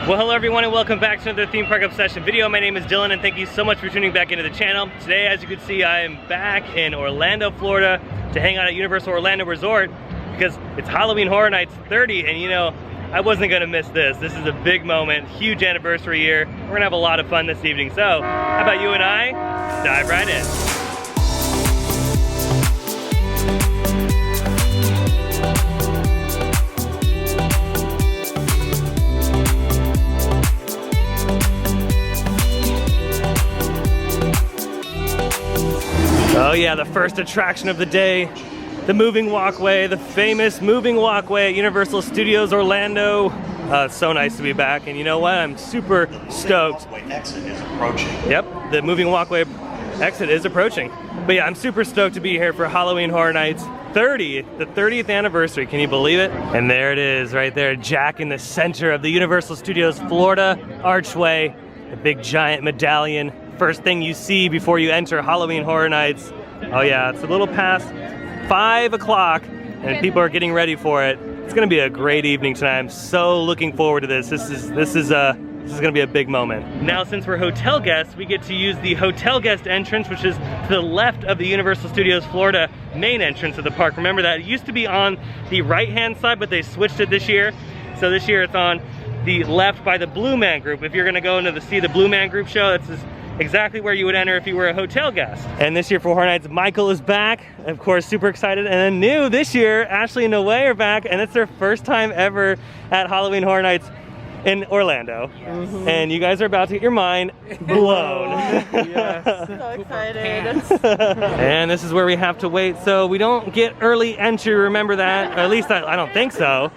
Well, hello everyone and welcome back to another Theme Park Obsession video. My name is Dylan and thank you so much for tuning back into the channel. Today, as you can see, I am back in Orlando, Florida to hang out at Universal Orlando Resort because it's Halloween Horror Nights 30 and you know, I wasn't gonna miss this. This is a big moment, huge anniversary year. We're gonna have a lot of fun this evening. So, how about you and I dive right in. Oh yeah, the first attraction of the day, the moving walkway, the famous moving walkway at Universal Studios Orlando. It's so nice to be back, and you know what? I'm super stoked. The walkway exit is approaching. Yep, the moving walkway exit is approaching. But yeah, I'm super stoked to be here for Halloween Horror Nights 30, the 30th anniversary. Can you believe it? And there it is, right there, Jack in the center of the Universal Studios Florida archway, the big giant medallion. First thing you see before you enter Halloween Horror Nights. Oh yeah, it's a little past 5 o'clock and people are getting ready for it. It's gonna be a great evening tonight. I'm so looking forward to this. This is gonna be a big moment. Now, since we're hotel guests, we get to use the hotel guest entrance, which is to the left of the Universal Studios Florida main entrance of the park. Remember that it used to be on the right-hand side, but they switched it this year. So this year it's on the left by the Blue Man Group. If you're gonna go into see the Blue Man Group show, that's exactly where you would enter if you were a hotel guest. And this year for Horror Nights, Michael is back, of course, super excited. And then new this year, Ashley and Noe are back, and it's their first time ever at Halloween Horror Nights in Orlando. Yes. And you guys are about to get your mind blown. Yes. So excited. And this is where we have to wait, so we don't get early entry, remember that? Or at least I don't think so.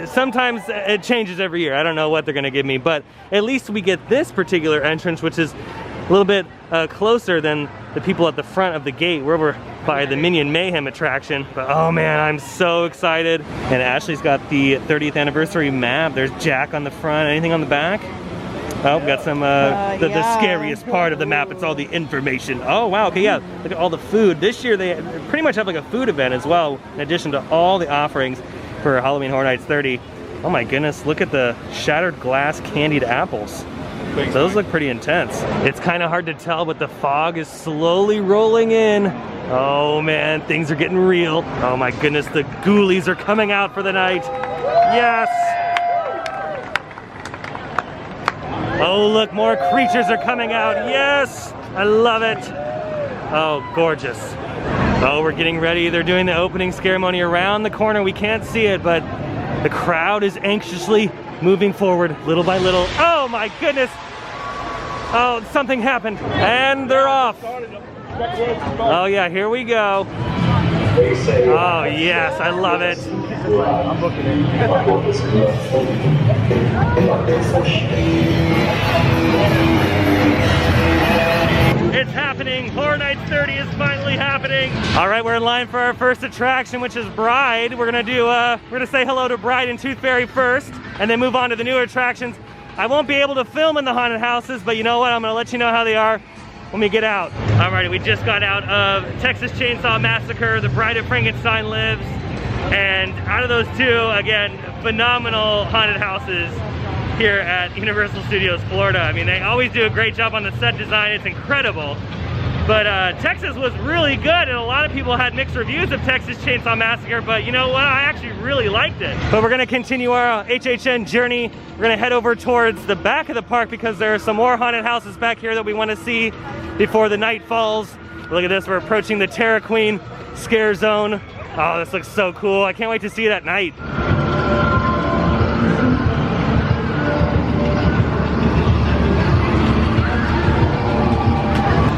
Sometimes it changes every year. I don't know what they're gonna give me, but at least we get this particular entrance, which is a little bit closer than the people at the front of the gate. We're over by the Minion Mayhem attraction. But oh man, I'm so excited. And Ashley's got the 30th anniversary map. There's Jack on the front. Anything on the back? Oh, we got some, the scariest part of the map. It's all the information. Oh wow, okay, yeah. Look at all the food. This year they pretty much have like a food event as well, in addition to all the offerings for Halloween Horror Nights 30. Oh my goodness, look at the shattered glass candied apples. Those look pretty intense. It's kind of hard to tell, but the fog is slowly rolling in. Oh man, things are getting real. Oh my goodness, the ghoulies are coming out for the night. Yes! Oh look, more creatures are coming out. Yes! I love it. Oh, gorgeous. Oh, we're getting ready. They're doing the opening ceremony around the corner. We can't see it, but the crowd is anxiously moving forward little by little. Oh my goodness. Oh, something happened. And they're off. Oh yeah, here we go. Oh yes, I love it. It's happening. Horror Nights 30 is finally happening. All right, we're in line for our first attraction, which is Bride. We're gonna say hello to Bride and Tooth Fairy first, and then move on to the new attractions. I won't be able to film in the haunted houses, but you know what? I'm gonna let you know how they are when we get out. Alrighty, we just got out of Texas Chainsaw Massacre, The Bride of Frankenstein Lives, and out of those two, again, phenomenal haunted houses here at Universal Studios Florida. I mean, they always do a great job on the set design. It's incredible. But Texas was really good, and a lot of people had mixed reviews of Texas Chainsaw Massacre, but you know what? I actually really liked it. But we're gonna continue our HHN journey. We're gonna head over towards the back of the park because there are some more haunted houses back here that we wanna see before the night falls. Look at this, we're approaching the Terra Queen Scare Zone. Oh, this looks so cool. I can't wait to see it at night.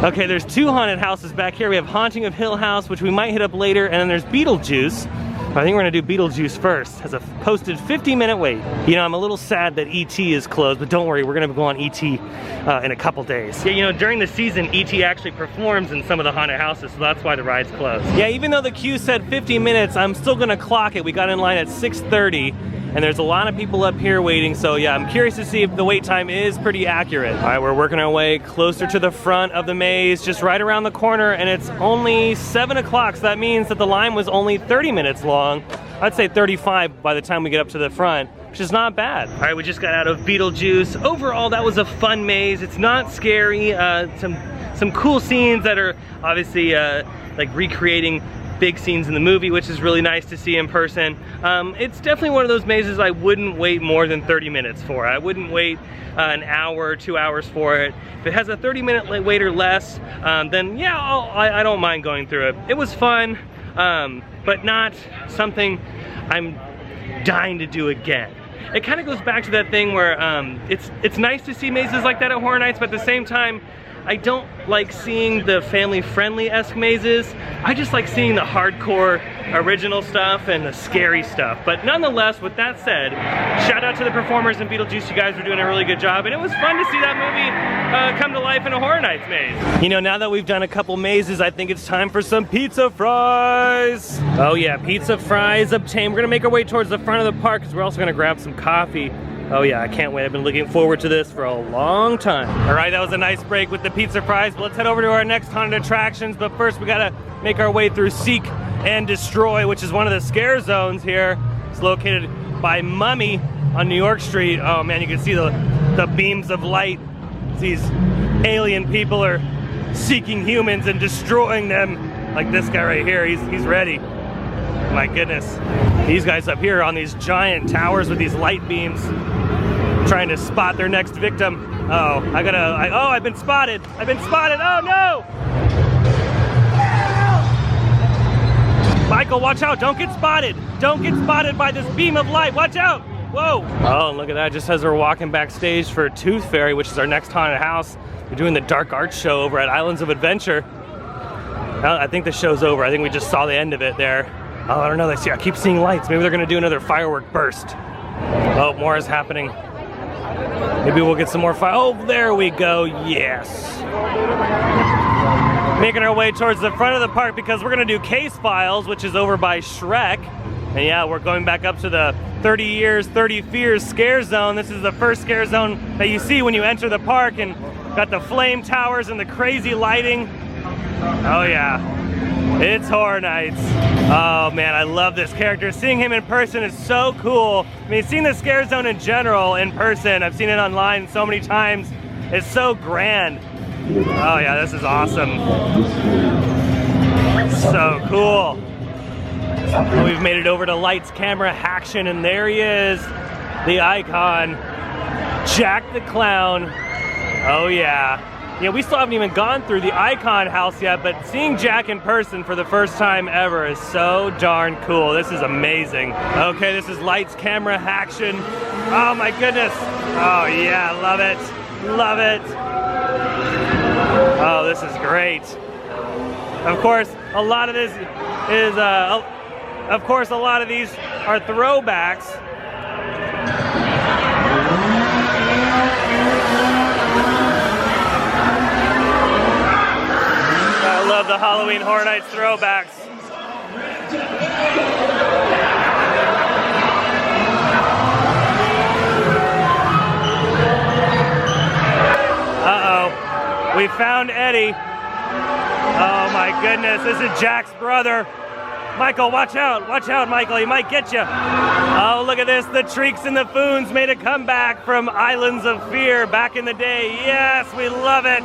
Okay, there's two haunted houses back here. We have Haunting of Hill House, which we might hit up later, and then there's Beetlejuice. I think we're gonna do Beetlejuice first. Has a posted 50-minute wait. You know, I'm a little sad that E.T. is closed, but don't worry, we're gonna go on E.T. In a couple days. Yeah, you know, during the season, E.T. actually performs in some of the haunted houses, so that's why the ride's closed. Yeah, even though the queue said 50 minutes, I'm still gonna clock it. We got in line at 6:30. And there's a lot of people up here waiting, so yeah, I'm curious to see if the wait time is pretty accurate. All right, we're working our way closer to the front of the maze, just right around the corner, and it's only 7 o'clock, so that means that the line was only 30 minutes long. I'd say 35 by the time we get up to the front. which is not bad. All right, we just got out of Beetlejuice. Overall, that was a fun maze. It's not scary. Some cool scenes that are obviously like recreating big scenes in the movie, which is really nice to see in person. It's definitely one of those mazes I wouldn't wait more than 30 minutes for. I wouldn't wait an hour or 2 hours for it. If it has a 30-minute wait or less, then yeah, I don't mind going through it. It was fun, but not something I'm dying to do again. It kind of goes back to that thing where it's nice to see mazes like that at Horror Nights, but at the same time, I don't like seeing the family-friendly-esque mazes. I just like seeing the hardcore original stuff and the scary stuff. But nonetheless, with that said, shout out to the performers in Beetlejuice. You guys were doing a really good job, and it was fun to see that movie come to life in a Horror Nights maze. You know, now that we've done a couple mazes, I think it's time for some pizza fries. Oh yeah, pizza fries obtained. We're gonna make our way towards the front of the park because we're also gonna grab some coffee. Oh yeah, I can't wait. I've been looking forward to this for a long time. All right, that was a nice break with the pizza fries. But let's head over to our next haunted attractions. But first, we gotta make our way through Seek and Destroy, which is one of the scare zones here. It's located by Mummy on New York Street. Oh man, you can see the beams of light. These alien people are seeking humans and destroying them. Like this guy right here, he's ready. My goodness. These guys up here on these giant towers with these light beams trying to spot their next victim. Oh, I've been spotted. I've been spotted. Oh no! Michael, watch out. Don't get spotted. Don't get spotted by this beam of light. Watch out. Whoa. Oh, look at that. Just as we're walking backstage for Tooth Fairy, which is our next haunted house, we're doing the dark art show over at Islands of Adventure. I think the show's over. I think we just saw the end of it there. Oh, I don't know. I keep seeing lights. Maybe they're gonna do another firework burst. Oh, more is happening. Maybe we'll get some more fire. Oh, there we go. Yes. Making our way towards the front of the park because we're gonna do Case Files, which is over by Shrek. And yeah, we're going back up to the 30 years, 30 fears scare zone. This is the first scare zone that you see when you enter the park, and got the flame towers and the crazy lighting. Oh yeah. It's Horror Nights. Oh man, I love this character. Seeing him in person is so cool. I mean, seeing the scare zone in general in person, I've seen it online so many times. It's so grand. Oh yeah, this is awesome. So cool. We've made it over to Lights, Camera, Action, and there he is, the icon, Jack the Clown. Oh yeah. Yeah, we still haven't even gone through the Icon house yet, but seeing Jack in person for the first time ever is so darn cool. This is amazing. Okay, this is Lights, Camera, Action. Oh my goodness. Oh yeah, love it. Love it. Oh, this is great. Of course, a lot of this is, of course, a lot of these are throwbacks. I love the Halloween Horror Nights throwbacks. Uh-oh, we found Eddie. Oh my goodness, this is Jack's brother. Michael, watch out, Michael, he might get you. Oh, look at this, the Treeks and the Foons made a comeback from Islands of Fear back in the day. Yes, we love it.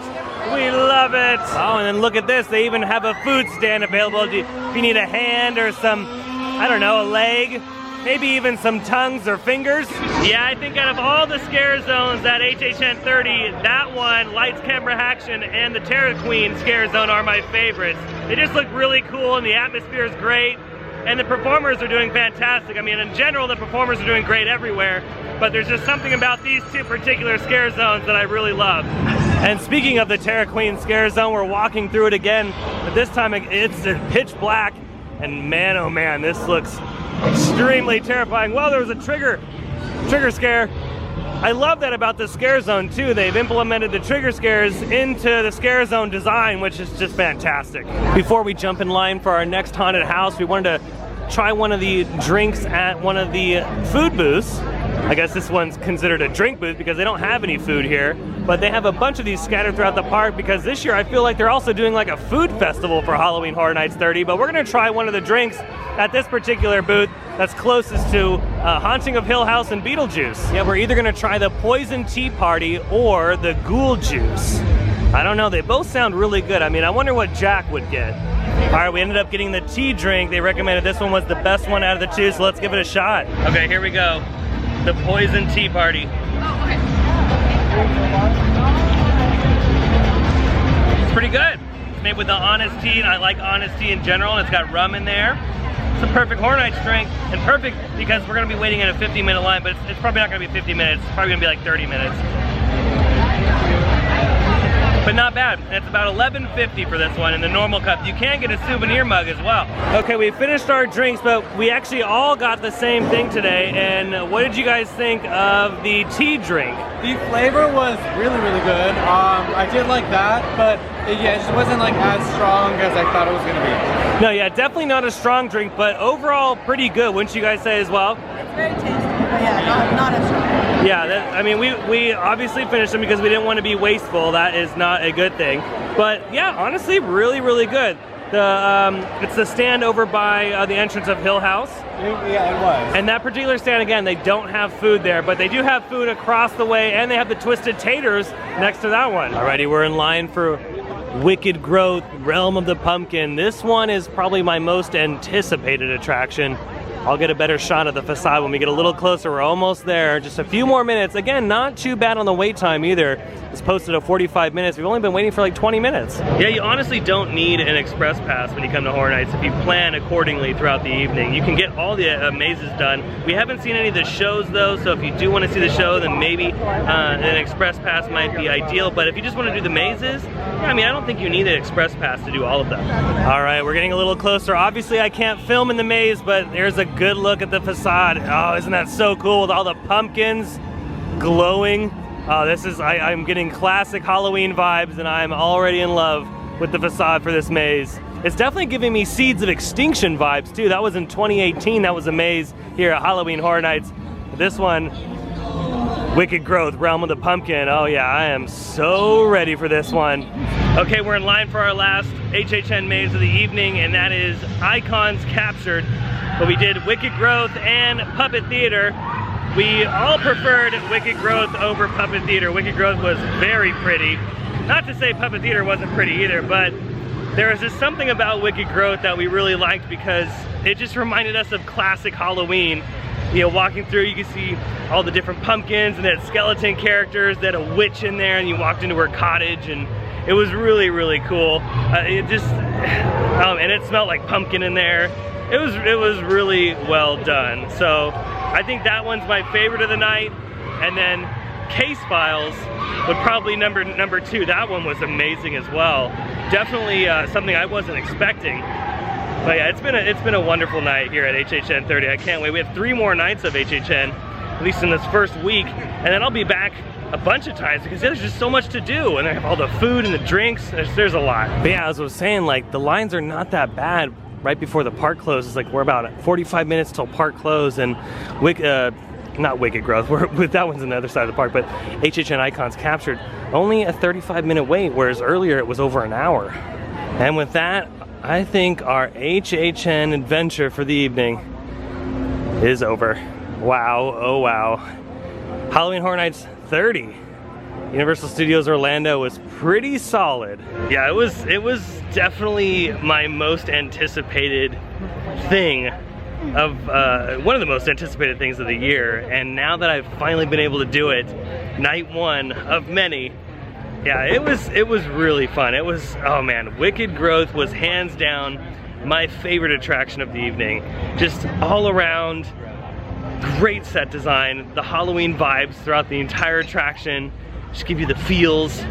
We love it. Oh, and then look at this. They even have a food stand available if you need a hand or some, I don't know, a leg, maybe even some tongues or fingers. Yeah, I think out of all the scare zones at HHN 30, that one, Lights, Camera, Action, and the Terra Queen scare zone are my favorites. They just look really cool and the atmosphere is great. And the performers are doing fantastic. I mean, in general, the performers are doing great everywhere, but there's just something about these two particular scare zones that I really love. And speaking of the Terra Queen scare zone, we're walking through it again, but this time it's pitch black, and man, oh man, this looks extremely terrifying. Well, there was a trigger scare. I love that about the scare zone too. They've implemented the trigger scares into the scare zone design, which is just fantastic. Before we jump in line for our next haunted house, we wanted to try one of the drinks at one of the food booths. I guess this one's considered a drink booth because they don't have any food here. but they have a bunch of these scattered throughout the park because this year I feel like they're also doing like a food festival for Halloween Horror Nights 30, but we're gonna try one of the drinks at this particular booth that's closest to Haunting of Hill House and Beetlejuice. Yeah, we're either gonna try the Poison Tea Party or the Ghoul Juice. I don't know, they both sound really good. I mean, I wonder what Jack would get. All right, we ended up getting the tea drink. They recommended this one was the best one out of the two, so let's give it a shot. Okay, here we go. The Poison Tea Party. Oh, okay. It's pretty good. It's made with the Honest Tea, and I like Honest Tea in general, and it's got rum in there. It's a perfect Horror Nights drink, and perfect because we're gonna be waiting in a 50-minute line, but it's probably not gonna be 50 minutes. It's probably gonna be like 30 minutes. But not bad. It's about $11.50 for this one in the normal cup. You can get a souvenir mug as well. Okay, we finished our drinks, but we actually all got the same thing today. And what did you guys think of the tea drink? The flavor was really, really good. I did like that, but it just wasn't like as strong as I thought it was gonna be. No, yeah, definitely not a strong drink, but overall pretty good. Wouldn't you guys say as well? It's very tasty, but yeah, not as strong. Yeah, I mean, we obviously finished them because we didn't want to be wasteful. That is not a good thing. But yeah, honestly, really, really good. It's the stand over by the entrance of Hill House. Yeah, it was. And that particular stand, again, they don't have food there, but they do have food across the way, and they have the Twisted Taters next to that one. Alrighty, we're in line for Wicked Growth, Realm of the Pumpkin. This one is probably my most anticipated attraction. I'll get a better shot of the facade when we get a little closer. We're almost there, just a few more minutes. Again, not too bad on the wait time either. It's posted at 45 minutes. We've only been waiting for like 20 minutes. Yeah, you honestly don't need an express pass when you come to Horror Nights if you plan accordingly throughout the evening. You can get all the mazes done. We haven't seen any of the shows though, so if you do want to see the show, then maybe an express pass might be ideal. But if you just want to do the mazes, I mean, I don't think you need an express pass to do all of them. All right, we're getting a little closer. Obviously, I can't film in the maze, but there's a good look at the facade. Oh, isn't that so cool with all the pumpkins glowing? Oh, this is, I'm getting classic Halloween vibes, and I'm already in love with the facade for this maze. It's definitely giving me Seeds of Extinction vibes too. That was in 2018, that was a maze here at Halloween Horror Nights. This one, Wicked Growth, Realm of the Pumpkin. Oh yeah, I am so ready for this one. Okay, we're in line for our last HHN maze of the evening, and that is Icons Captured. But we did Wicked Growth and Puppet Theater. We all preferred Wicked Growth over Puppet Theater. Wicked Growth was very pretty. Not to say Puppet Theater wasn't pretty either, but there was just something about Wicked Growth that we really liked because it just reminded us of classic Halloween. You know, walking through, you could see all the different pumpkins, and they had skeleton characters, they had a witch in there, and you walked into her cottage, and it was really, really cool. And it smelled like pumpkin in there. It was really well done. So I think that one's my favorite of the night. And then Case Files would probably number two. That one was amazing as well. Definitely something I wasn't expecting. But yeah, it's been a wonderful night here at HHN 30. I can't wait. We have 3 more nights of HHN, at least in this first week, and then I'll be back a bunch of times because there's just so much to do, and they have all the food and the drinks. There's a lot. But yeah, as I was saying, like the lines are not that bad. Right before the park closes, like we're about 45 minutes till park close, and not Wicked Growth, that one's on the other side of the park, but HHN Icons Captured, only a 35-minute wait, whereas earlier it was over an hour. And with that, I think our HHN adventure for the evening is over. Wow, oh wow. Halloween Horror Nights 30. Universal Studios Orlando was pretty solid. Yeah, it was definitely my most anticipated thing of, one of the most anticipated things of the year. And now that I've finally been able to do it, night one of many, yeah, it was really fun. It was, oh man, Wicked Growth was hands down my favorite attraction of the evening. Just all around, great set design, the Halloween vibes throughout the entire attraction. Just give you the feels.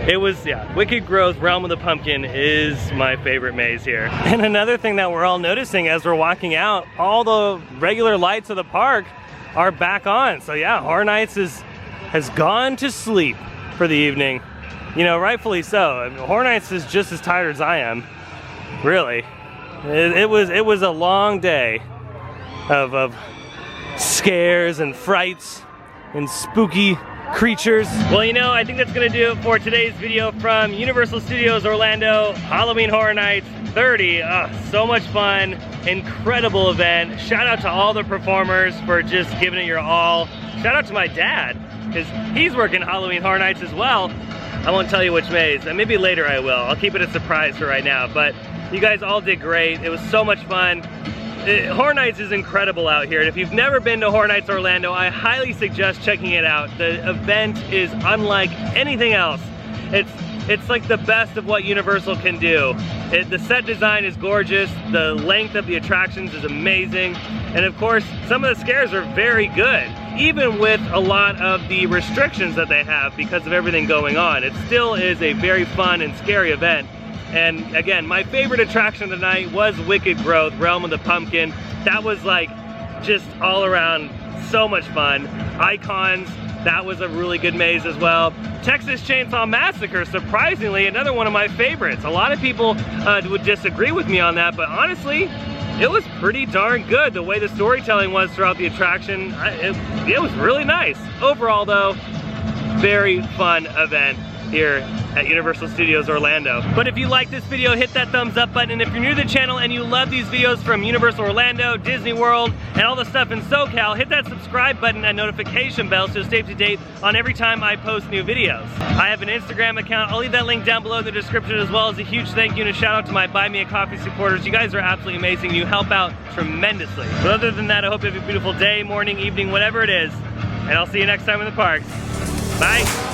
It was, yeah, Wicked Growth, Realm of the Pumpkin is my favorite maze here. And another thing that we're all noticing as we're walking out, all the regular lights of the park are back on. So yeah, Horror Nights has gone to sleep for the evening. You know, rightfully so. I mean, Horror Nights is just as tired as I am, really. It was a long day of scares and frights and spooky creatures. Well, you know, I think that's gonna do it for today's video from Universal Studios Orlando, Halloween Horror Nights 30. So much fun, incredible event. Shout out to all the performers for just giving it your all. Shout out to my dad, because he's working Halloween Horror Nights as well. I won't tell you which maze, and maybe later I will. I'll keep it a surprise for right now, but you guys all did great. It was so much fun. Horror Nights is incredible out here, and if you've never been to Horror Nights Orlando, I highly suggest checking it out. The event is unlike anything else. It's like the best of what Universal can do. The set design is gorgeous, the length of the attractions is amazing, and of course, some of the scares are very good. Even with a lot of the restrictions that they have because of everything going on, it still is a very fun and scary event. And again, my favorite attraction tonight was Wicked Growth, Realm of the Pumpkin. That was like just all around so much fun. Icons, that was a really good maze as well. Texas Chainsaw Massacre, surprisingly, another one of my favorites. A lot of people would disagree with me on that, but honestly, it was pretty darn good. The way the storytelling was throughout the attraction, it was really nice. Overall though, very fun event here at Universal Studios Orlando. But if you like this video, hit that thumbs up button. And if you're new to the channel and you love these videos from Universal Orlando, Disney World, and all the stuff in SoCal, hit that subscribe button and notification bell so stay up to date on every time I post new videos. I have an Instagram account. I'll leave that link down below in the description, as well as a huge thank you and a shout out to my Buy Me a Coffee supporters. You guys are absolutely amazing. You help out tremendously. But other than that, I hope you have a beautiful day, morning, evening, whatever it is. And I'll see you next time in the parks. Bye.